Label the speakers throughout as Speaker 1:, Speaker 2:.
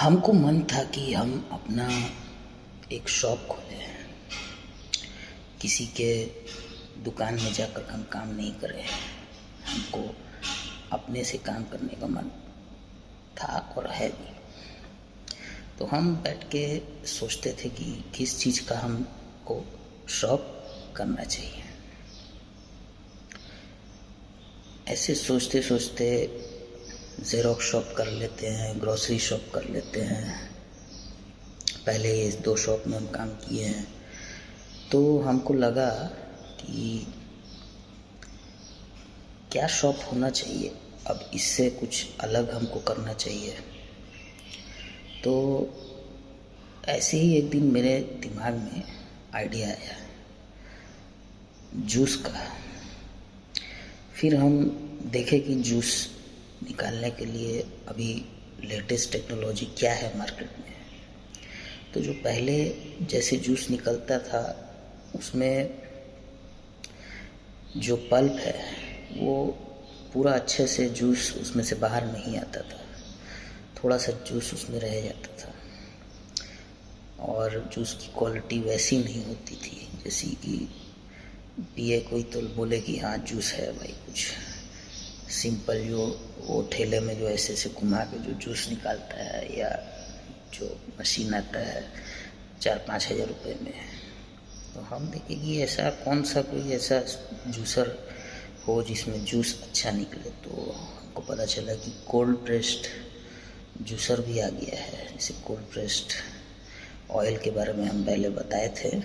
Speaker 1: हमको मन था कि हम अपना एक शॉप खोलें। किसी के दुकान में जाकर हम काम नहीं करें। हमको अपने से काम करने का मन था और है भी। तो हम बैठ के सोचते थे कि किस चीज़ का हमको शॉप करना चाहिए। ऐसे सोचते सोचते ज़ेरॉक्स शॉप कर लेते हैं, ग्रॉसरी शॉप कर लेते हैं। पहले ये 2 शॉप में हम काम किए हैं। तो हमको लगा कि क्या शॉप होना चाहिए, अब इससे कुछ अलग हमको करना चाहिए। तो ऐसे ही एक दिन मेरे दिमाग में आइडिया आया जूस का। फिर हम देखे कि जूस निकालने के लिए अभी लेटेस्ट टेक्नोलॉजी क्या है मार्केट में। तो जो पहले जैसे जूस निकलता था उसमें जो पल्प है वो पूरा अच्छे से जूस उसमें से बाहर नहीं आता था, थोड़ा सा जूस उसमें रह जाता था और जूस की क्वालिटी वैसी नहीं होती थी जैसी कि पिए कोई तो बोले कि हाँ जूस है भाई। कुछ सिंपल जो वो ठेले में जो ऐसे ऐसे घुमा के जो जूस निकालता है या जो मशीन आता है 4-5 हज़ार रुपये में। तो हम देखें कि ऐसा कौन सा कोई ऐसा जूसर हो जिसमें जूस अच्छा निकले। तो हमको पता चला कि कोल्ड प्रेस्ड जूसर भी आ गया है। जैसे कोल्ड प्रेस्ड ऑयल के बारे में हम पहले बताए थे,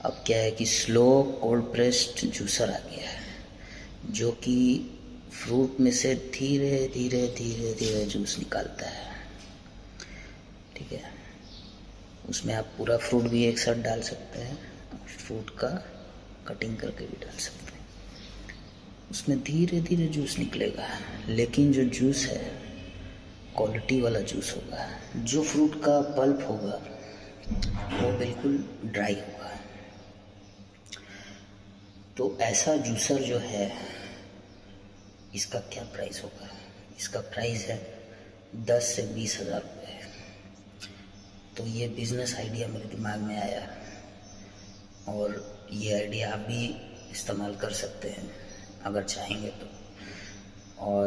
Speaker 1: अब क्या है कि स्लो कोल्ड प्रेस्ड जूसर आ गया है जो कि फ्रूट में से धीरे धीरे धीरे धीरे जूस निकालता है। ठीक है, उसमें आप पूरा फ्रूट भी एक साथ डाल सकते हैं, फ्रूट का कटिंग करके भी डाल सकते हैं। उसमें धीरे धीरे जूस निकलेगा, लेकिन जो जूस है क्वालिटी वाला जूस होगा। जो फ्रूट का पल्प होगा वो बिल्कुल ड्राई होगा। तो ऐसा जूसर जो है इसका क्या प्राइस होगा? इसका प्राइस है 10 से 20 हज़ार रुपये। तो ये बिज़नेस आइडिया मेरे दिमाग में आया और ये आइडिया आप भी इस्तेमाल कर सकते हैं अगर चाहेंगे तो। और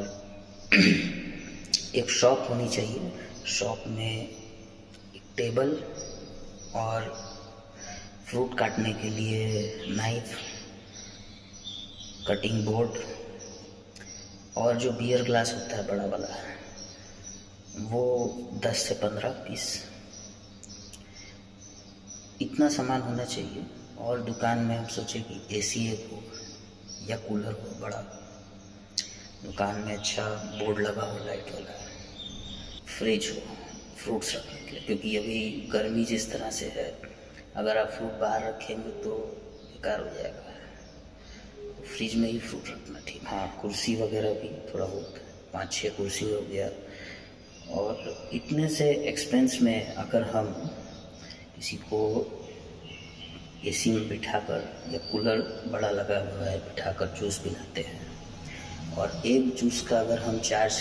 Speaker 1: एक शॉप होनी चाहिए। शॉप में एक टेबल और फ्रूट काटने के लिए नाइफ, कटिंग बोर्ड और जो बियर ग्लास होता है बड़ा वाला वो 10 से 15 पीस, इतना सामान होना चाहिए। और दुकान में हम सोचे कि एसी एक हो या कूलर हो बड़ा, दुकान में अच्छा बोर्ड लगा हो लाइट वाला, फ्रिज हो फ्रूट्स रखने के लिए, क्योंकि अभी गर्मी जिस तरह से है अगर आप फ्रूट बाहर रखेंगे तो बेकार हो जाएगा। फ्रिज में ही फ्रूट रखना ठीक। हाँ, कुर्सी वगैरह भी थोड़ा बहुत 5-6 कुर्सी हो गया। और इतने से एक्सपेंस में अगर हम किसी को एसी में बिठाकर या कूलर बड़ा लगा हुआ है बिठाकर जूस पिलाते हैं और एक जूस का अगर हम चार्ज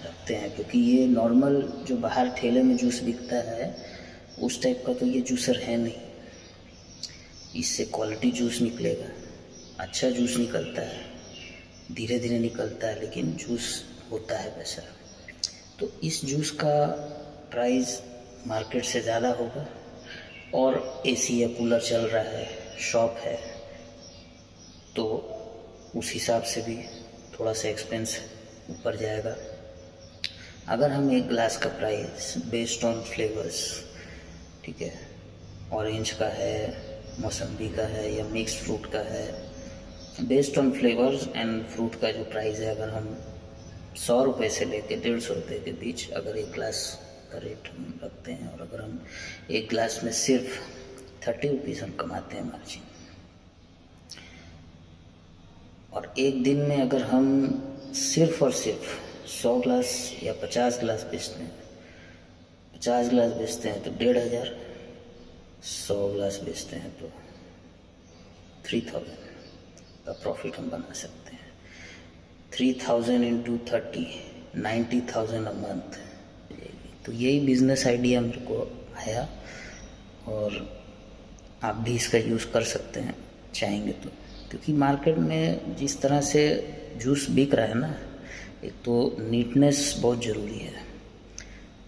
Speaker 1: रखते हैं, क्योंकि ये नॉर्मल जो बाहर ठेले में जूस बिकता है उस टाइप का तो ये जूसर है नहीं। इससे क्वालिटी जूस निकलेगा, अच्छा जूस निकलता है, धीरे धीरे निकलता है लेकिन जूस होता है वैसा। तो इस जूस का प्राइस मार्केट से ज़्यादा होगा और एसी या कूलर चल रहा है, शॉप है, तो उस हिसाब से भी थोड़ा सा एक्सपेंस ऊपर जाएगा। अगर हम एक ग्लास का प्राइस बेस्ड ऑन फ्लेवर्स, ठीक है, ऑरेंज का है, मौसम्बी का है या मिक्स फ्रूट का है, based on flavours and fruit का जो प्राइस है अगर हम 100 रुपये से लेकर 150 रुपये के बीच अगर एक ग्लास का रेट हम रखते हैं और अगर हम एक ग्लास में सिर्फ 30 रुपीज़ हम कमाते हैं मार्जिन, और एक दिन में अगर हम सिर्फ और सिर्फ 100 ग्लास या 50 ग्लास बेचते हैं, 50 ग्लास बेचते हैं तो 1500, 100 ग्लास बेचते हैं तो 3000 का प्रॉफिट हम बना सकते हैं। 3000 इंटू 30, 90,000 अ मंथ। तो यही बिज़नेस आइडिया मेरे को आया, और आप भी इसका यूज़ कर सकते हैं चाहेंगे तो, क्योंकि मार्केट में जिस तरह से जूस बिक रहा है ना, एक तो नीटनेस बहुत ज़रूरी है,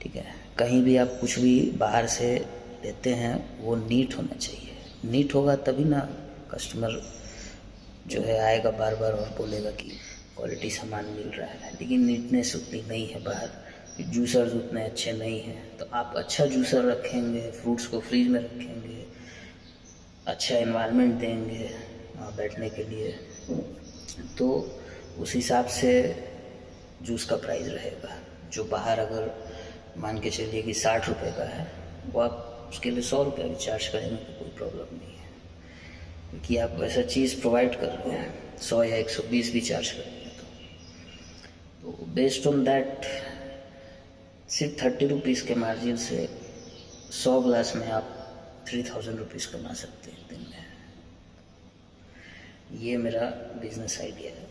Speaker 1: ठीक है। कहीं भी आप कुछ भी बाहर से लेते हैं वो नीट होना चाहिए, नीट होगा तभी ना कस्टमर जो है आएगा बार बार और बोलेगा कि क्वालिटी सामान मिल रहा है। लेकिन नीटनेस उतनी नहीं है बाहर, जूसर्स उतने अच्छे नहीं हैं। तो आप अच्छा जूसर रखेंगे, फ्रूट्स को फ्रीज में रखेंगे, अच्छा एनवायरनमेंट देंगे बैठने के लिए, तो उस हिसाब से जूस का प्राइस रहेगा। जो बाहर अगर मान के चलिए कि 60 रुपये का है, वो आप उसके लिए 100 रुपये भी चार्ज करेंगे तो कोई प्रॉब्लम नहीं है, क्योंकि आप ऐसा चीज़ प्रोवाइड कर रहे हैं। 100 या 120 भी चार्ज करेंगे तो बेस्ड ऑन दैट सिर्फ 30 रुपीज़ के मार्जिन से 100 ग्लास में आप 3000 रुपीज़ कमा सकते हैं दिन में। ये मेरा बिजनेस आइडिया है।